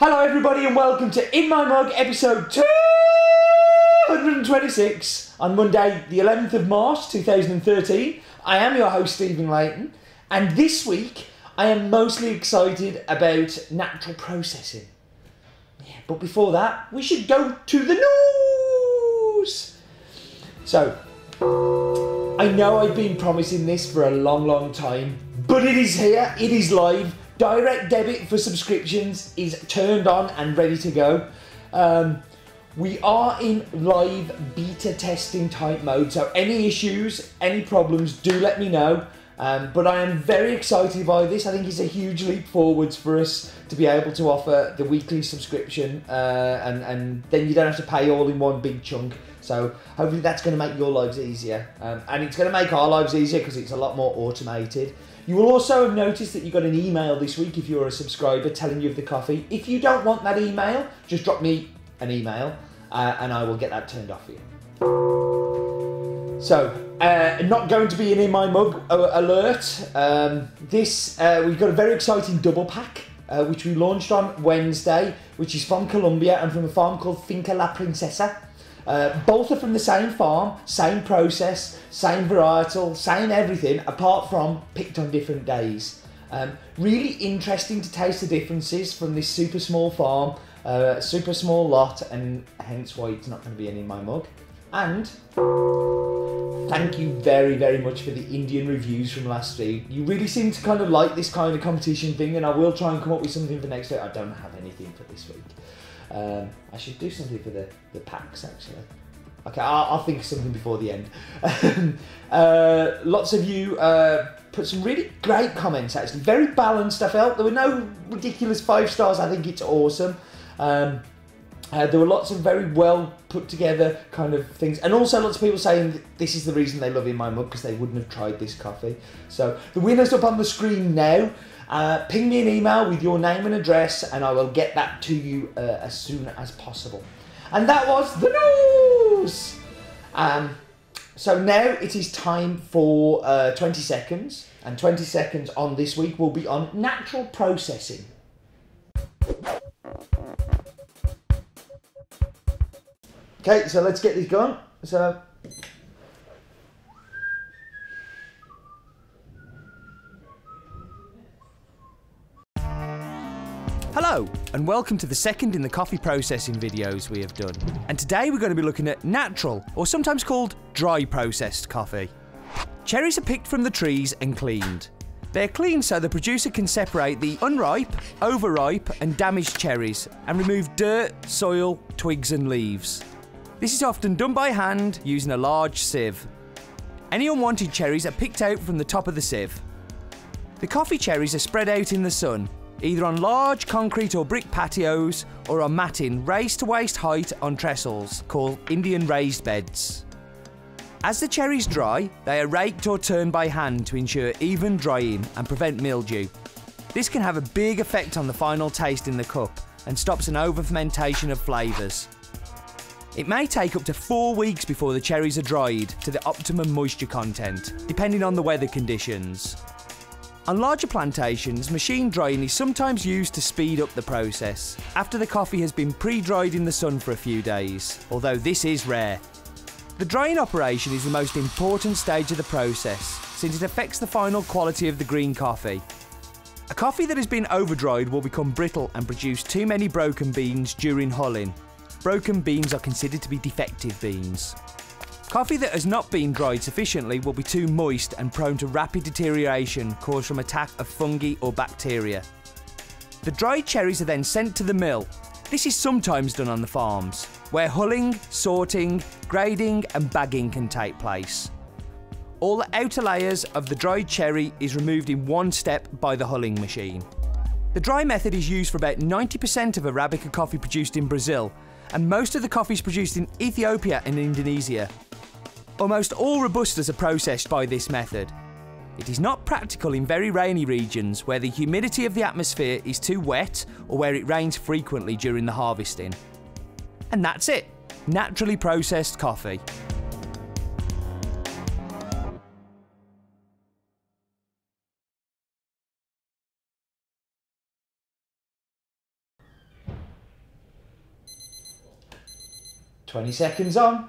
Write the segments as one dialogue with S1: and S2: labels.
S1: Hello everybody and welcome to In My Mug episode 226 on Monday the 11th of March 2013. I am your host Stephen Layton and this week I am mostly excited about natural processing. Yeah, but before that we should go to the news. So, I know I've been promising this for a long time, but it is here, it is live. Direct debit for subscriptions is turned on and ready to go. We are in live beta testing type mode, so any issues, any problems, do let me know. But I am very excited by this. I think it's a huge leap forwards for us to be able to offer the weekly subscription and then you don't have to pay all in one big chunk. So hopefully that's going to make your lives easier. And it's going to make our lives easier because it's a lot more automated. You will also have noticed that you got an email this week if you're a subscriber telling you of the coffee. If you don't want that email, just drop me an email and I will get that turned off for you. So, not going to be an In My Mug alert. We've got a very exciting double pack which we launched on Wednesday, which is from Colombia and from a farm called Finca La Princesa. Both are from the same farm, same process, same varietal, same everything, apart from picked on different days. Really interesting to taste the differences from this super small farm, super small lot, and hence why it's not going to be an In My Mug. And thank you very much for the Indian reviews from last week. You really seem to kind of like this kind of competition thing, and I will try and come up with something for next week. I don't have anything for this week. I should do something for the packs actually. Okay, I'll think of something before the end. Lots of you put some really great comments actually, very balanced I felt. There were no ridiculous 5 stars, I think it's awesome. There were lots of very well put together kind of things, and also lots of people saying that this is the reason they love In My Mug because they wouldn't have tried this coffee. So the winner's up on the screen now. Ping me an email with your name and address and I will get that to you as soon as possible. And that was the news! So now it is time for 20 seconds. And 20 seconds on this week will be on natural processing. Okay, so let's get this going.
S2: Hello and welcome to the second in the coffee processing videos we have done. And today we're going to be looking at natural, or sometimes called dry processed coffee. Cherries are picked from the trees and cleaned. They're cleaned so the producer can separate the unripe, overripe and damaged cherries and remove dirt, soil, twigs and leaves. This is often done by hand using a large sieve. Any unwanted cherries are picked out from the top of the sieve. The coffee cherries are spread out in the sun, either on large concrete or brick patios or on matting raised to waist height on trestles called Indian raised beds. As the cherries dry, they are raked or turned by hand to ensure even drying and prevent mildew. This can have a big effect on the final taste in the cup and stops an over-fermentation of flavours. It may take up to 4 weeks before the cherries are dried to the optimum moisture content, depending on the weather conditions. On larger plantations, machine drying is sometimes used to speed up the process after the coffee has been pre-dried in the sun for a few days, although this is rare. The drying operation is the most important stage of the process since it affects the final quality of the green coffee. A coffee that has been over-dried will become brittle and produce too many broken beans during hulling. Broken beans are considered to be defective beans. Coffee that has not been dried sufficiently will be too moist and prone to rapid deterioration caused from attack of fungi or bacteria. The dried cherries are then sent to the mill. This is sometimes done on the farms, where hulling, sorting, grading and bagging can take place. All the outer layers of the dried cherry is removed in one step by the hulling machine. The dry method is used for about 90% of Arabica coffee produced in Brazil, and most of the coffees produced in Ethiopia and Indonesia. Almost all Robustas are processed by this method. It is not practical in very rainy regions where the humidity of the atmosphere is too wet or where it rains frequently during the harvesting. And that's it, naturally processed coffee.
S1: 20 seconds on.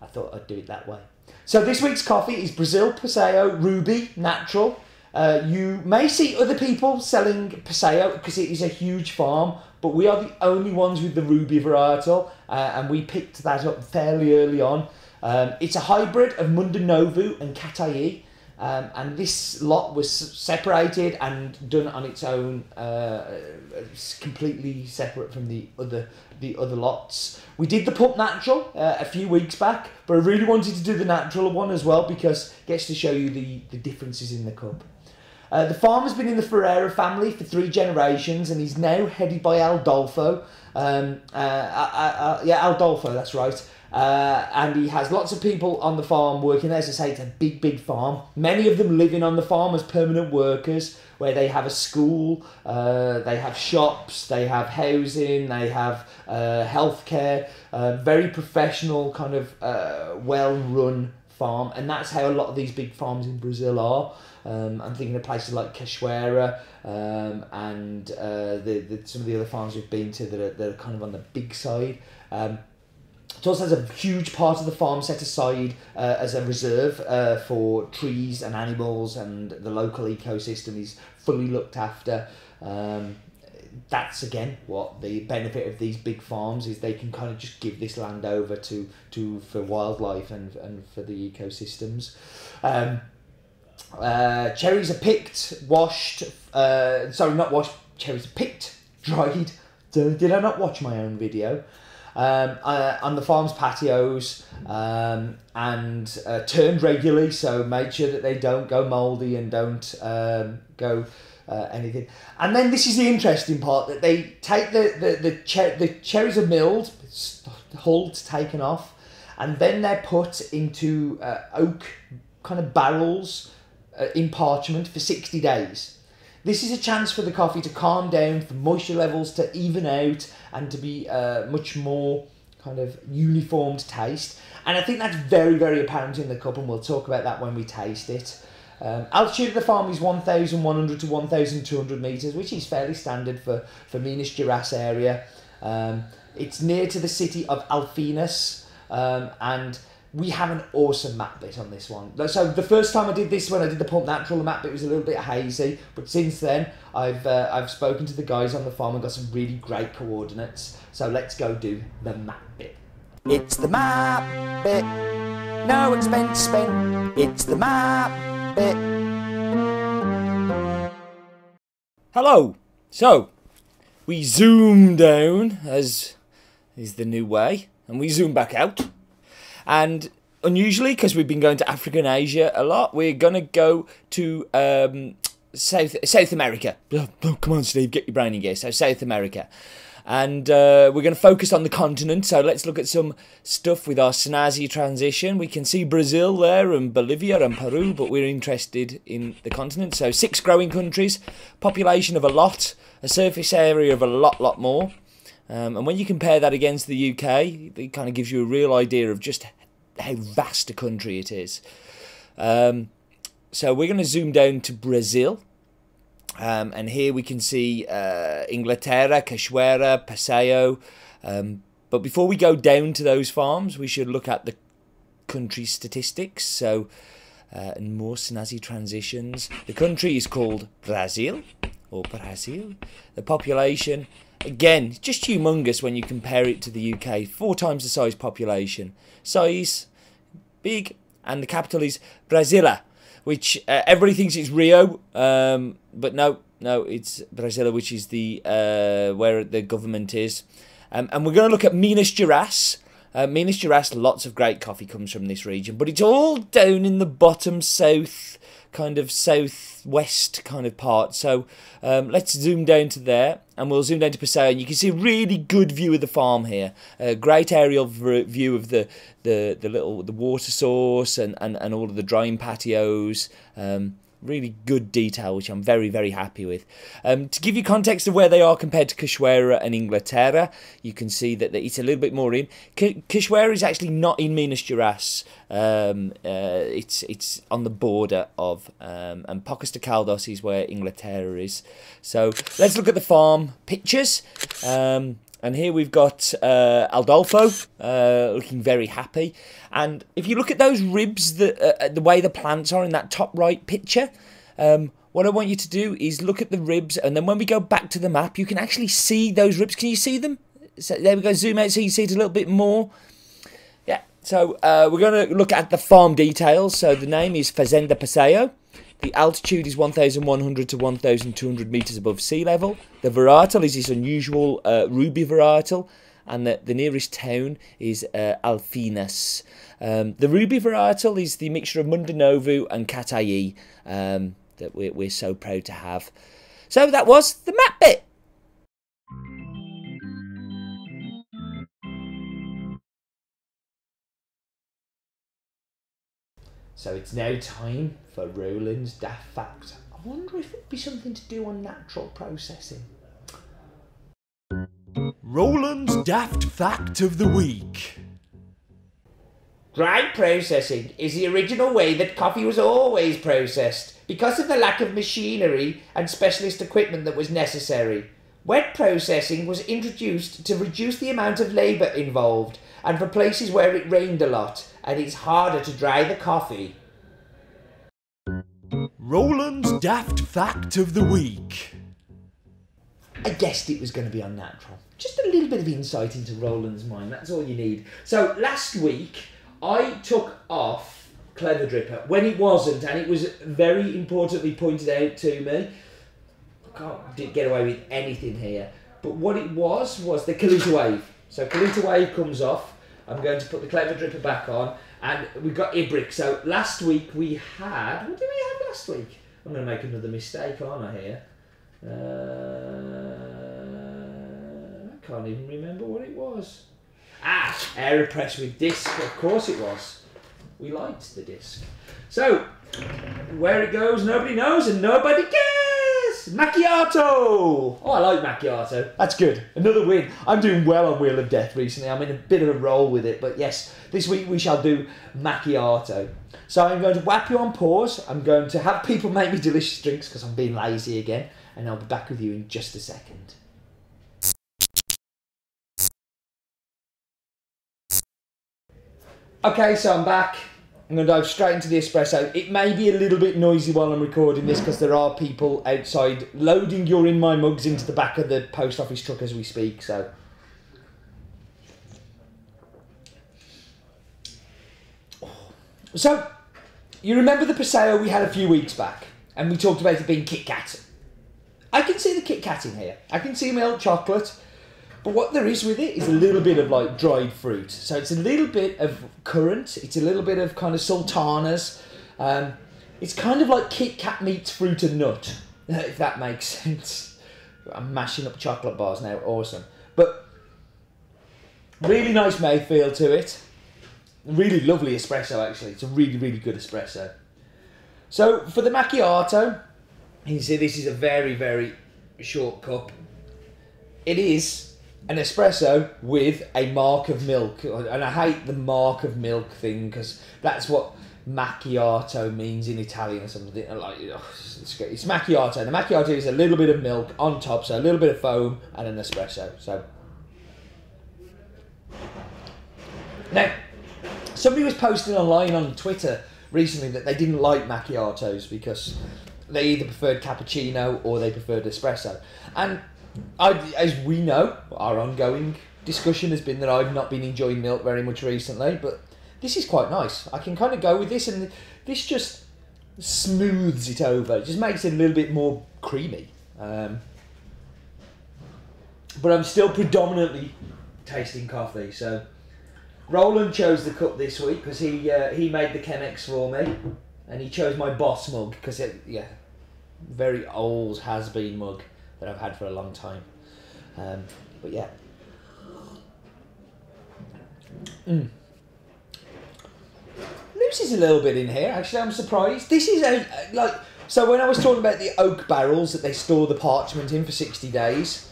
S1: I thought I'd do it that way. So this week's coffee is Brazil Paseo Ruby Natural. You may see other people selling Paseo because it is a huge farm, but we are the only ones with the Ruby varietal, and we picked that up fairly early on. It's a hybrid of Mundo Novo and Cataí, and this lot was separated and done on its own, completely separate from the other lots. We did the Pump Natural a few weeks back, but I really wanted to do the natural one as well because it gets to show you the differences in the cup. The farm has been in the Ferreira family for 3 generations and he's now headed by Aldolfo. Aldolfo, that's right. And he has lots of people on the farm working there. As I say, it's a big farm. Many of them living on the farm as permanent workers, where they have a school, they have shops, they have housing, they have healthcare. Very professional, kind of well-run farm, and that's how a lot of these big farms in Brazil are. I'm thinking of places like Cachoeira and some of the other farms we've been to that are kind of on the big side. It also has a huge part of the farm set aside as a reserve for trees and animals, and the local ecosystem is fully looked after. That's again what the benefit of these big farms is. They can kind of just give this land over for wildlife and for the ecosystems. Cherries are picked, washed, not washed, cherries are picked, dried. Did I not watch my own video? On the farm's patios, and turned regularly, so make sure that they don't go mouldy and don't go anything. And then this is the interesting part, that they take the cherries are milled, the hull's taken off, and then they're put into oak kind of barrels in parchment for 60 days. This is a chance for the coffee to calm down, for moisture levels to even out, and to be much more kind of uniformed taste. And I think that's very apparent in the cup, and we'll talk about that when we taste it. Altitude of the farm is 1,100 to 1,200 metres, which is fairly standard for Minas Gerais area. It's near to the city of Alfenas, and we have an awesome map bit on this one. So the first time I did this, when I did the Pump Natural, the map bit was a little bit hazy, but since then I've spoken to the guys on the farm and got some really great coordinates. So let's go do the map bit. It's the map bit, no expense spent. It's the map bit.
S2: Hello. So we zoom down, as is the new way, and we zoom back out. And unusually, because we've been going to Africa and Asia a lot, we're going to go to South America. Oh, come on, Steve, get your brain in gear. So South America. And we're going to focus on the continent. So let's look at some stuff with our snazzy transition. We can see Brazil there and Bolivia and Peru, but we're interested in the continent. So 6 growing countries, population of a lot, a surface area of a lot more. And when you compare that against the UK, it kind of gives you a real idea of just how vast a country it is. So we're going to zoom down to Brazil. And here we can see Inglaterra, Cachoeira, Paseo. But before we go down to those farms, we should look at the country statistics. So, and more snazzy transitions. The country is called Brazil, or Brazil. The population, again, just humongous when you compare it to the UK. 4 times the size population. Size, big, and the capital is Brasilia, which everybody thinks it's Rio, but no, it's Brasilia, which is the where the government is. And we're going to look at Minas Gerais. Minas Gerais, lots of great coffee comes from this region, but it's all down in the bottom south, kind of southwest kind of part. So let's zoom down to there, and we'll zoom down to Paseo, and you can see a really good view of the farm here. A great aerial view of the water source and all of the drying patios.
S1: really good detail, which I'm very, very happy with. To give you context of where they are compared to Cachoeira and Inglaterra, you can see that it's a little bit more in. Cachoeira is actually not in Minas Gerais. It's on the border of, and Pocos de Caldas is where Inglaterra is. So let's look at the farm pictures. And here we've got Adolfo looking very happy. And if you look at those ribs, the way the plants are in that top right picture, what I want you to do is look at the ribs, and then when we go back to the map, you can actually see those ribs. Can you see them? So there we go, zoom out so you see it a little bit more. Yeah, so we're going to look at the farm details. So the name is Fazenda Paseo. The altitude is 1,100 to 1,200 metres above sea level. The varietal is this unusual ruby varietal, and the nearest town is Alfinas. The ruby varietal is the mixture of Mundanovu and Cataí that we're so proud to have. So that was the map bit. So it's now time for Roland's Daft Fact. I wonder if it'd be something to do on natural processing.
S2: Roland's Daft Fact of the Week.
S1: Dry processing is the original way that coffee was always processed because of the lack of machinery and specialist equipment that was necessary. Wet processing was introduced to reduce the amount of labour involved and for places where it rained a lot and it's harder to dry the coffee.
S2: Roland's Daft Fact of the Week.
S1: I guessed it was going to be unnatural. Just a little bit of insight into Roland's mind, that's all you need. So last week I took off Clever Dripper when it wasn't, and it was very importantly pointed out to me. I can't get away with anything here. But what it was the Kaluta Wave. So Kaluta Wave comes off. I'm going to put the Clever Dripper back on, and we've got Ibrick. So last week we had... What did we have last week? I'm going to make another mistake, aren't I, here? I can't even remember what it was. AeroPress with disc. Of course it was. We liked the disc. So, where it goes, nobody knows and nobody cares. Macchiato! Oh, I like Macchiato. That's good. Another win. I'm doing well on Wheel of Death recently. I'm in a bit of a roll with it. But yes, this week we shall do Macchiato. So I'm going to whap you on pause. I'm going to have people make me delicious drinks because I'm being lazy again. And I'll be back with you in just a second. Okay, so I'm back. I'm going to dive straight into the espresso. It may be a little bit noisy while I'm recording this because there are people outside loading You're In My mugs into the back of the post office truck as we speak, so... So, you remember the Paseo we had a few weeks back, and we talked about it being Kit Kat. I can see the Kit Kat in here. I can see milk chocolate. But what there is with it is a little bit of like dried fruit. So it's a little bit of currant. It's a little bit of kind of sultanas. It's kind of like Kit Kat meets fruit and nut, if that makes sense. I'm mashing up chocolate bars now. Awesome. But really nice mouthfeel to it. Really lovely espresso, actually. It's a really, really good espresso. So for the macchiato, you can see this is a very, very short cup. It is an espresso with a mark of milk, and I hate the mark of milk thing because that's what macchiato means in Italian or something. Like, it's macchiato. The macchiato is a little bit of milk on top, so a little bit of foam and an espresso. So now, somebody was posting online on Twitter recently that they didn't like macchiatos because they either preferred cappuccino or they preferred espresso, and as we know, our ongoing discussion has been that I've not been enjoying milk very much recently, but this is quite nice. I can kind of go with this, and this just smooths it over. It just makes it a little bit more creamy. But I'm still predominantly tasting coffee, so Roland chose the cup this week because he made the Chemex for me, and he chose my Boss mug because very old has-been mug that I've had for a long time. But yeah. Lucy's a little bit in here, actually. I'm surprised. This is So when I was talking about the oak barrels that they store the parchment in for 60 days,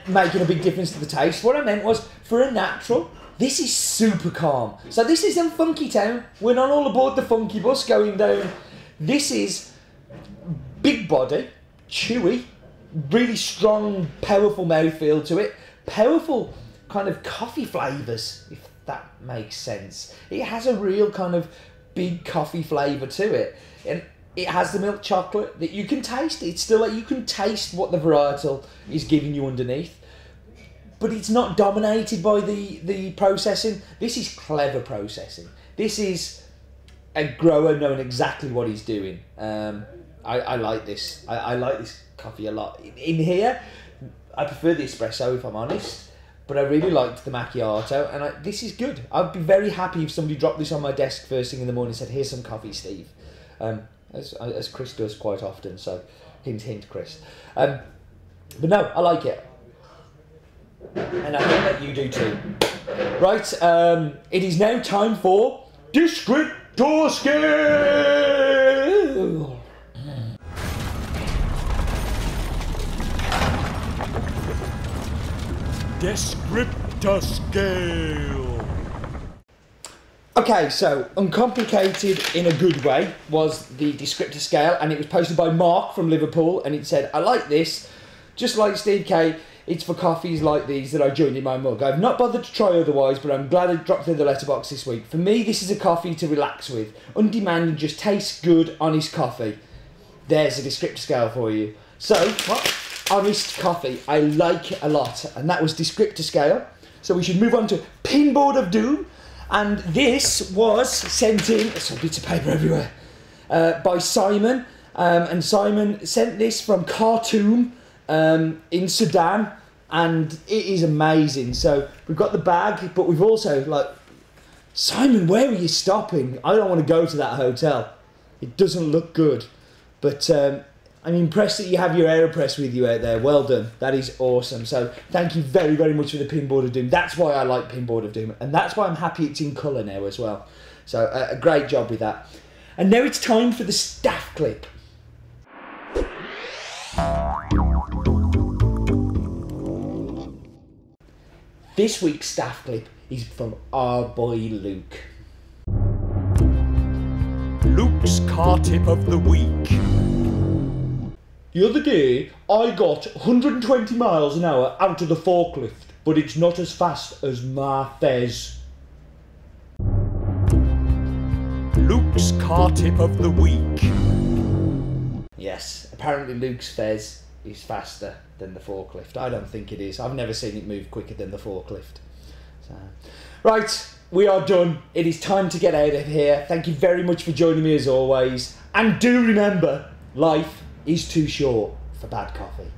S1: making a big difference to the taste, what I meant was, for a natural, this is super calm. So this isn't Funky Town. We're not all aboard the funky bus going down. This is big body, chewy, really strong, powerful mouthfeel to it. Powerful kind of coffee flavours, if that makes sense. It has a real kind of big coffee flavour to it. And it has the milk chocolate that you can taste. It's still like you can taste what the varietal is giving you underneath. But it's not dominated by the processing. This is clever processing. This is a grower knowing exactly what he's doing. I like this. I like this coffee a lot. In here, I prefer the espresso if I'm honest, but I really liked the macchiato, and this is good. I'd be very happy if somebody dropped this on my desk first thing in the morning and said, "Here's some coffee, Steve," as Chris does quite often. So, hint, hint, Chris. But no, I like it. And I think that you do too. Right, it is now time for Descriptor Scale! Descriptor Scale! Okay, so uncomplicated in a good way was the descriptor scale, and it was posted by Mark from Liverpool, and it said, "I like this, just like Steve K. It's for coffees like these that I joined in my mug. I've not bothered to try otherwise, but I'm glad it dropped through the letterbox this week. For me, this is a coffee to relax with. Undemanding, just tastes good, honest coffee." There's a descriptor scale for you. So, what? Honest coffee. I like it a lot. And that was descriptor scale. So we should move on to Pinboard of Doom. And this was sent in, there's some bits of paper everywhere, by Simon. And Simon sent this from Khartoum in Sudan. And it is amazing. So we've got the bag, but we've also, like, Simon, where are you stopping? I don't want to go to that hotel. It doesn't look good. But I'm impressed that you have your AeroPress with you out there. Well done. That is awesome. So thank you very, very much for the Pinboard of Doom. That's why I like Pinboard of Doom. And that's why I'm happy it's in colour now as well. So a great job with that. And now it's time for the staff clip. This week's staff clip is from our boy Luke.
S3: Luke's car tip of the week.
S1: The other day, I got 120 miles an hour out of the forklift, but it's not as fast as my Fez.
S3: Luke's car tip of the week.
S1: Yes, apparently Luke's Fez is faster than the forklift. I don't think it is. I've never seen it move quicker than the forklift. So, right, we are done. It is time to get out of here. Thank you very much for joining me as always. And do remember, life is too short for bad coffee.